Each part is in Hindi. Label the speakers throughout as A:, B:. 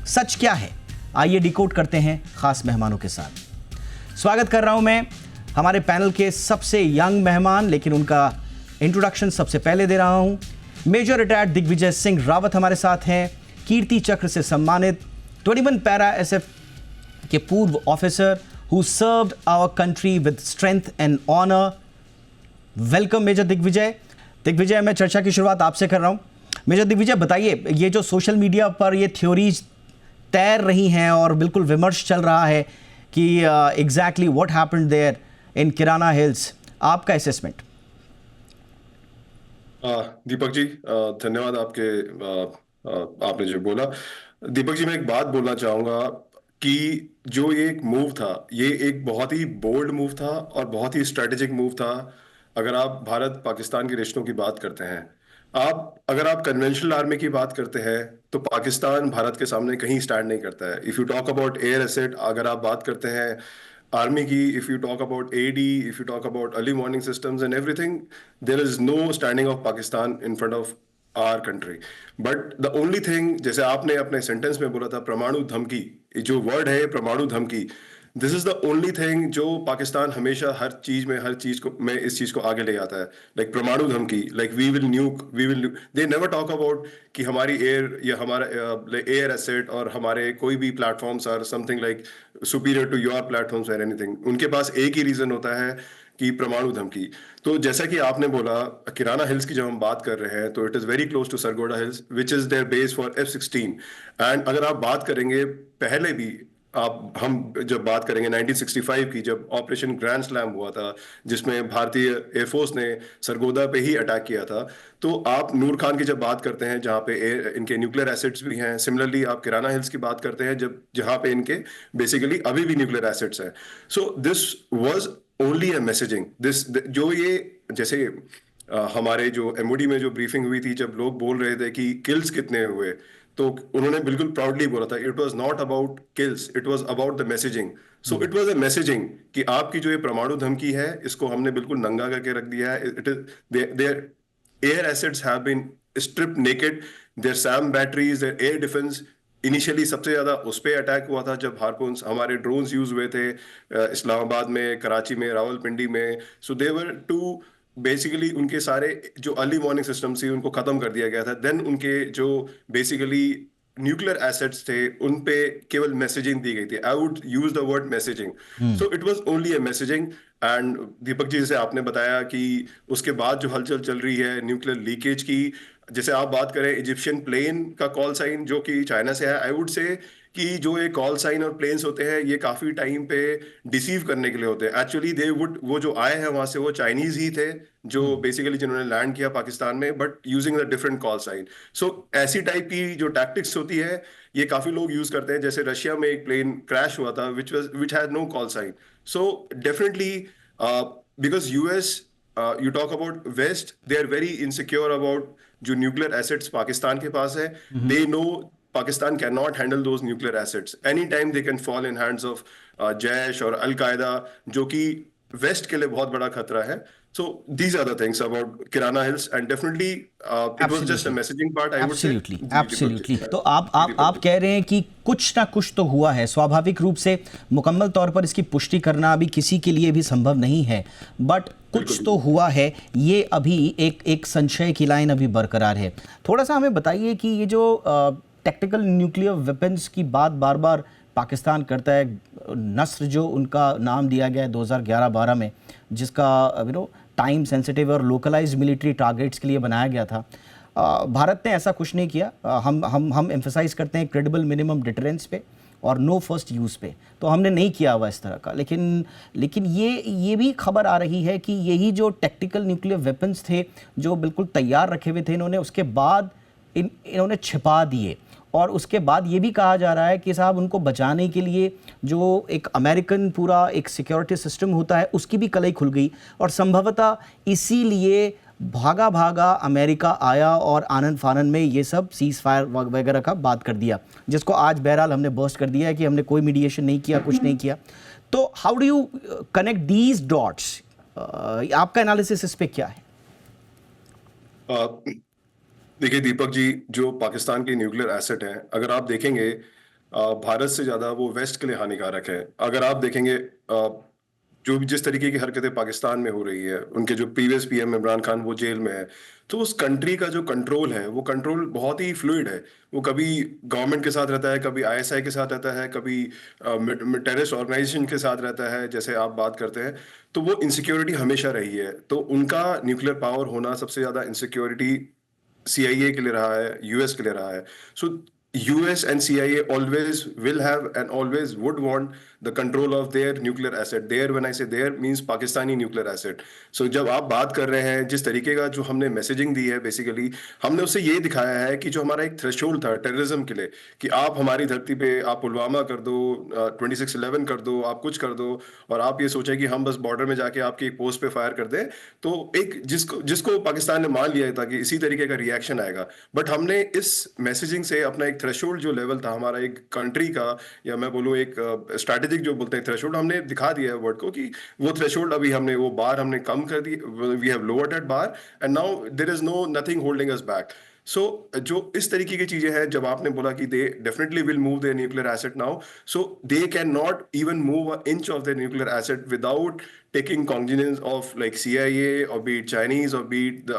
A: सच क्या है? आइए डिकोड करते हैं खास मेहमानों के साथ। स्वागत कर रहा हूं मैं हमारे पैनल के सबसे यंग मेहमान, लेकिन उनका इंट्रोडक्शन सबसे पहले दे रहा हूं। मेजर रिटायर्ड दिग्विजय सिंह रावत हमारे साथ हैं, कीर्ति चक्र से सम्मानित 21 पैरा एसएफ के पूर्व officer who served our country with strength and honour. Welcome major Digvijay. Digvijay, मैं चर्चा की शुरुआत आपसे कर रहा हूं। मेजर दिग्विजय, बताइए, ये जो सोशल मीडिया पर ये थ्योरीज तैर रही हैं और बिल्कुल विमर्श चल रहा है कि exactly what happened there in Kirana Hills, आपका असेसमेंट?
B: दीपक जी, धन्यवाद आपने जो बोला। दीपक जी, मैं एक बात बोलना चाहूंगा कि जो ये एक मूव था, ये एक बहुत ही बोल्ड मूव था और बहुत ही स्ट्रेटेजिक मूव था। अगर आप भारत पाकिस्तान के रिश्तों की बात करते हैं, अगर आप कन्वेंशनल आर्मी की बात करते हैं, तो पाकिस्तान भारत के सामने कहीं स्टैंड नहीं करता है। If you talk about air asset, अगर आप बात करते हैं आर्मी की, if you talk about AD, if you talk about early warning systems and everything, there is no standing of Pakistan in front of our country. But the only thing, जैसे आपने अपने सेंटेंस में बोला था परमाणु धमकी, जो वर्ड है परमाणु धमकी, this is the only thing जो पाकिस्तान हमेशा हर चीज को में इस चीज को आगे ले आता है। लाइक परमाणु धमकी, like we will they never talk about कि हमारी एयर या हमारा एयर एसेट और हमारे कोई भी platforms are something like superior to your platforms और एनीथिंग। उनके पास एक ही रीजन होता है कि परमाणु धमकी। तो जैसा कि आपने बोला, किराना हिल्स की जब हम बात कर रहे हैं, तो it is very close to Sargodha hills which is their base for F-16। And अगर आप बात करेंगे पहले भी, हम जब बात करेंगे 1965 की, जब ऑपरेशन ग्रैंड स्लैम हुआ था, जिसमें भारतीय एयरफोर्स ने सरगोदा पे ही अटैक किया था, तो आप नूर खान की जब बात करते हैं, जहाँ पे इनके न्यूक्लियर एसेट्स भी हैं, सिमिलरली आप किराना हिल्स की बात करते हैं जहाँ पे इनके बेसिकली अभी भी न्यूक्लियर एसेट्स हैं। So this was only a messaging. जो ये जैसे हमारे जो एमओडी में जो ब्रीफिंग हुई थी, जब लोग बोल रहे थे कि किल्स कितने हुए, तो उन्होंने बिल्कुल प्राउडली बोला था, it was not about kills, it was about the messaging. So it was a messaging कि आपकी जो ये परमाणु धमकी है, इसको हमने बिल्कुल नंगा करके रख दिया है। It is their air assets have been stripped naked, their SAM batteries, their air defence. Initially सबसे ज्यादा उस पर अटैक हुआ था जब हारपून्स, हमारे ड्रोन्स यूज हुए थे इस्लामाबाद में, कराची में, रावलपिंडी में। सो देवर टू बेसिकली उनके सारे जो अर्ली वार्निंग सिस्टम थी उनको खत्म कर दिया गया था। देन उनके जो बेसिकली न्यूक्लियर एसेट्स थे, उन पे केवल मैसेजिंग दी गई थी। I would use the word messaging. So it was only a messaging. And Deepak ji, जैसे आपने बताया कि उसके बाद जो हलचल चल रही है न्यूक्लियर लीकेज की, जैसे आप बात करें इजिप्शियन प्लेन का कॉल साइन जो कि चाइना से है, आई वुड से कि जो ये कॉल साइन और प्लेन्स होते हैं, ये काफी टाइम पे डिसीव करने के लिए होते हैं। एक्चुअली वो जो आए हैं वहां से, वो चाइनीज ही थे, जो बेसिकली जिन्होंने लैंड किया पाकिस्तान में, but using the different call sign. सो ऐसी टाइप की जो टैक्टिक्स होती है, ये काफी लोग यूज करते हैं। जैसे रशिया में एक प्लेन क्रैश हुआ था which has no call sign. So definitely because US, you talk about west, they are very insecure about जो न्यूक्लियर एसेट्स पाकिस्तान के पास है। They know Pakistan cannot handle those nuclear assets. Anytime they can fall in hands of Jaish or Al-Qaeda, जो कि वेस्ट के लिए बहुत बड़ा खतरा है। So these are the things about Kirana Hills, and definitely it was just a messaging part, I would say.
A: Absolutely. तो आप कह रहे हैं कि कुछ ना कुछ तो हुआ है। स्वाभाविक रूप से मुकम्मल तौर पर इसकी पुष्टि करना अभी किसी के लिए भी संभव नहीं है, बट कुछ तो हुआ है, ये अभी एक संशय की लाइन अभी बरकरार है। थोड़ा सा हमें बताइए कि ये जो टैक्टिकल न्यूक्लियर वेपन्स की बात बार बार पाकिस्तान करता है, नस्र जो उनका नाम दिया गया है 2011-12 में, जिसका टाइम सेंसिटिव और लोकलाइज मिलिट्री टारगेट्स के लिए बनाया गया था, भारत ने ऐसा कुछ नहीं किया। हम एम्फसाइज करते हैं क्रेडिबल मिनिमम डिटरेंस पे और नो फर्स्ट यूज़ पे, तो हमने नहीं किया हुआ इस तरह का। लेकिन ये भी खबर आ रही है कि यही जो टैक्टिकल न्यूक्लियर वेपन्स थे जो बिल्कुल तैयार रखे हुए थे, इन्होंने उसके बाद इन्होंने छिपा दिए। और उसके बाद ये भी कहा जा रहा है कि साहब उनको बचाने के लिए जो एक अमेरिकन पूरा एक सिक्योरिटी सिस्टम होता है, उसकी भी कलई खुल गई, और संभवतः इसीलिए भागा भागा अमेरिका आया और आनन फानन में ये सब सीज फायर वगैरह का बात कर दिया, जिसको आज बहरहाल हमने बर्स्ट कर दिया है कि हमने कोई मीडिएशन नहीं किया, कुछ नहीं किया। तो how do you connect these dots? आपका एनालिसिस इस पे क्या है?
B: देखिए दीपक जी, जो पाकिस्तान के न्यूक्लियर एसेट हैं, अगर आप देखेंगे भारत से ज्यादा वो वेस्ट के लिए हानिकारक है। अगर आप देखेंगे जो भी जिस तरीके की हरकतें पाकिस्तान में हो रही है, उनके जो प्रीवियस पीएम इमरान खान वो जेल में है, तो उस कंट्री का जो कंट्रोल है वो कंट्रोल बहुत ही फ्लूइड है। वो कभी गवर्नमेंट के साथ रहता है, कभी आईएसआई के साथ रहता है, कभी टेररिस्ट ऑर्गेनाइजेशन के साथ रहता है, जैसे आप बात करते हैं। तो वो इनसिक्योरिटी हमेशा रही है। तो उनका न्यूक्लियर पावर होना सबसे ज्यादा इनसिक्योरिटी CIA के लिए रहा है, यूएस के लिए रहा है। सो US and CIA always will have and always would want the control of their nuclear asset. There, when I say there, means Pakistani nuclear asset. So जब आप बात कर रहे हैं, जिस तरीके का जो हमने मैसेजिंग दी है, बेसिकली हमने उससे ये दिखाया है कि जो हमारा एक थ्रेशोल्ड था टेररिज्म के लिए, कि आप हमारी धरती पे आप पुलवामा कर दो, 26/11 कर दो, आप कुछ कर दो, और आप ये सोचें कि हम बस बॉर्डर में जाके आपकी एक पोस्ट पे फायर कर दें, तो एक जिसको जिसको पाकिस्तान ने मान लिया था कि इसी तरीके का रिएक्शन आएगा। बट हमने इस मैसेजिंग से अपना एक थ्रेशोल्ड जो लेवल था हमारा एक कंट्री का, या मैं बोलूँ एक स्ट्रैटेजिक जो बोलते हैं थ्रेशोल्ड, हमने दिखा दिया है वर्ल्ड को कि वो थ्रेशोल्ड अभी हमने वो बार हमने कम कर दी। We have lowered that bar and now there is no nothing holding us back. So जो इस तरीके की चीजें हैं, जब आपने बोला कि they definitely will move their nuclear asset now, so they can not even move a inch of their nuclear asset without taking cognizance of like CIA or be it Chinese or be it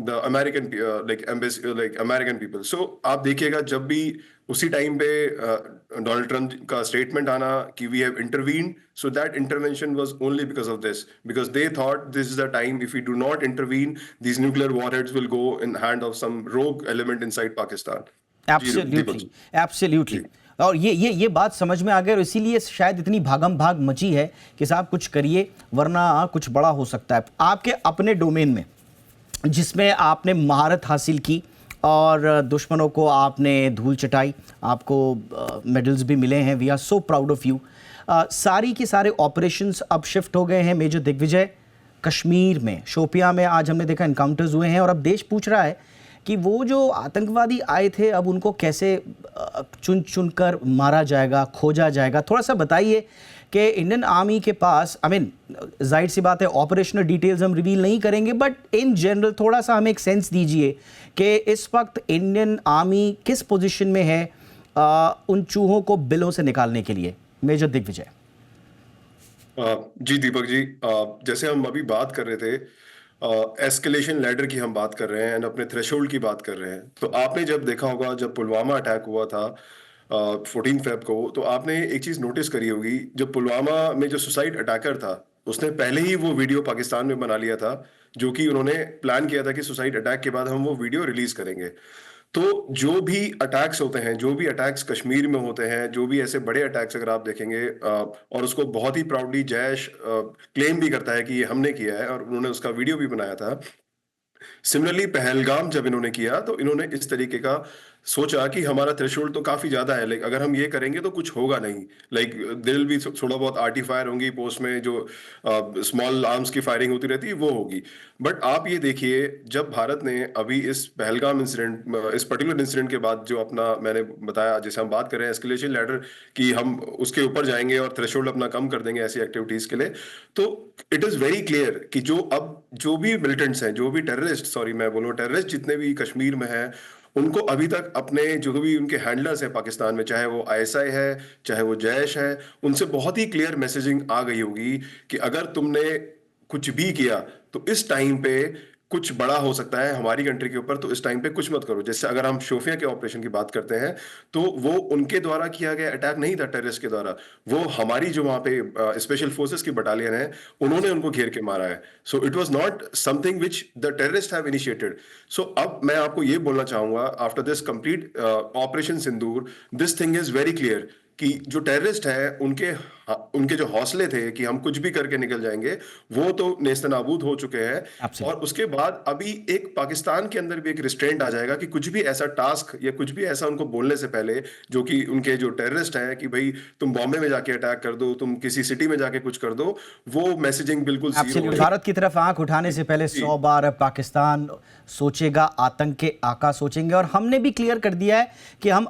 B: the American like embassy like American people. So आप देखिएगा जब भी उसी टाइम पे डोनाल्ड ट्रम्प का स्टेटमेंट आना कि we have intervene, so that intervention was only because of this, because they thought this is the time, if we do not intervene these nuclear warheads will go in hand of some rogue element inside Pakistan. Ji Deepak
A: absolutely, absolutely.
B: जी।
A: और ये बात समझ में आ गई, और इसीलिए शायद इतनी भागम भाग मची है कि साहब कुछ करिए वरना कुछ बड़ा हो सकता है। आपके अपने डोमेन में जिसमें आपने महारत हासिल की और दुश्मनों को आपने धूल चटाई, आपको मेडल्स भी मिले हैं, we are so proud of you. सारी के सारे ऑपरेशंस अब शिफ्ट हो गए हैं मेजर दिग्विजय कश्मीर में, शोपियां में आज हमने देखा इनकाउंटर्स हुए हैं, और अब देश पूछ रहा है कि वो जो आतंकवादी आए थे अब उनको कैसे चुन चुन कर मारा जाएगा, खोजा जाएगा। थोड़ा सा बताइए कि इंडियन आर्मी के पास, जाहिर सी बात है ऑपरेशनल डिटेल्स हम रिवील नहीं करेंगे, बट इन जनरल थोड़ा सा हमें एक सेंस दीजिए कि इस वक्त इंडियन आर्मी किस पोजीशन में है उन चूहों को बिलों से निकालने के लिए। मेजर दिग्विजय।
B: जी दीपक जी, जैसे हम अभी बात कर रहे थे, एस्केलेशन लैडर की हम बात कर रहे हैं एंड अपने थ्रेशोल्ड की बात कर रहे हैं। तो आपने जब देखा होगा जब पुलवामा अटैक हुआ था 14 फेब को, तो आपने एक चीज नोटिस करी होगी, जब पुलवामा में जो सुसाइड अटैकर था उसने पहले ही वो वीडियो पाकिस्तान में बना लिया था, जो कि उन्होंने प्लान किया था कि सुसाइड अटैक के बाद हम वो वीडियो रिलीज करेंगे। तो जो भी अटैक्स होते हैं, जो भी अटैक्स कश्मीर में होते हैं, जो भी ऐसे बड़े अटैक्स अगर आप देखेंगे, और उसको बहुत ही प्राउडली जैश क्लेम भी करता है कि ये हमने किया है, और उन्होंने उसका वीडियो भी बनाया था। सिमिलरली पहलगाम जब इन्होंने किया तो इन्होंने इस तरीके का सोचा कि हमारा थ्रेशोल्ड तो काफी ज्यादा है, लाइक अगर हम ये करेंगे तो कुछ होगा नहीं, लाइक दिल विल बी थोड़ा बहुत आर्टी फायर होंगी, पोस्ट में जो स्मॉल आर्म्स की फायरिंग होती रहती है वो होगी। बट आप ये देखिए, जब भारत ने अभी इस पहलगाम इंसिडेंट, इस पर्टिकुलर इंसिडेंट के बाद जो अपना मैंने बताया, जैसे हम बात कर रहे हैं एस्केलेशन लैडर कि हम उसके ऊपर जाएंगे और थ्रेशोल्ड अपना कम कर देंगे ऐसी एक्टिविटीज के लिए, तो इट इज वेरी क्लियर कि जो भी मिलिटेंट्स हैं, जो भी टेररिस्ट, सॉरी मैं बोलूँ टेररिस्ट जितने भी कश्मीर में हैं, उनको अभी तक अपने जो भी उनके हैंडलर्स हैं पाकिस्तान में, चाहे वो आईएसआई है, चाहे वो जैश है, उनसे बहुत ही क्लियर मैसेजिंग आ गई होगी कि अगर तुमने कुछ भी किया तो इस टाइम पे कुछ बड़ा हो सकता है हमारी कंट्री के ऊपर, तो इस टाइम पे कुछ मत करो। जैसे अगर हम शोफिया के ऑपरेशन की बात करते हैं, तो वो उनके द्वारा किया गया अटैक नहीं था टेररिस्ट के द्वारा, वो हमारी जो वहां पे स्पेशल फोर्सेस की बटालियन है उन्होंने उनको घेर के मारा है। So it was not something which the terrorist have initiated. So अब मैं आपको ये बोलना चाहूंगा, after this complete operation Sindoor, this thing is very clear कि जो टेररिस्ट है उनके जो हौसले थे कि हम कुछ भी करके निकल जाएंगे, वो तो नेस्तनाबूद हो चुके हैं। और उसके बाद अभी एक पाकिस्तान के अंदर भी एक रिस्ट्रेंट आ जाएगा कि कुछ भी ऐसा टास्क या कुछ भी ऐसा उनको बोलने से पहले, जो कि उनके जो टेररिस्ट हैं कि भाई तुम बॉम्बे में जाके अटैक कर दो, तुम किसी सिटी में जाके कुछ कर दो, वो मैसेजिंग बिल्कुल जीरो हो।
A: भारत की तरफ आंख उठाने से पहले 100 बार पाकिस्तान सोचेगा, आतंक के आका सोचेंगे। और हमने भी क्लियर कर दिया है कि हम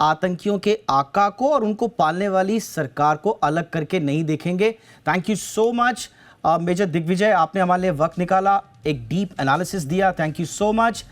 A: आतंकियों के आका को और उनको पालने वाली सरकार को अलग करके नहीं देखेंगे। Thank you so much major Digvijay, आपने हमारे लिए वक्त निकाला, एक डीप एनालिसिस दिया, थैंक यू सो मच।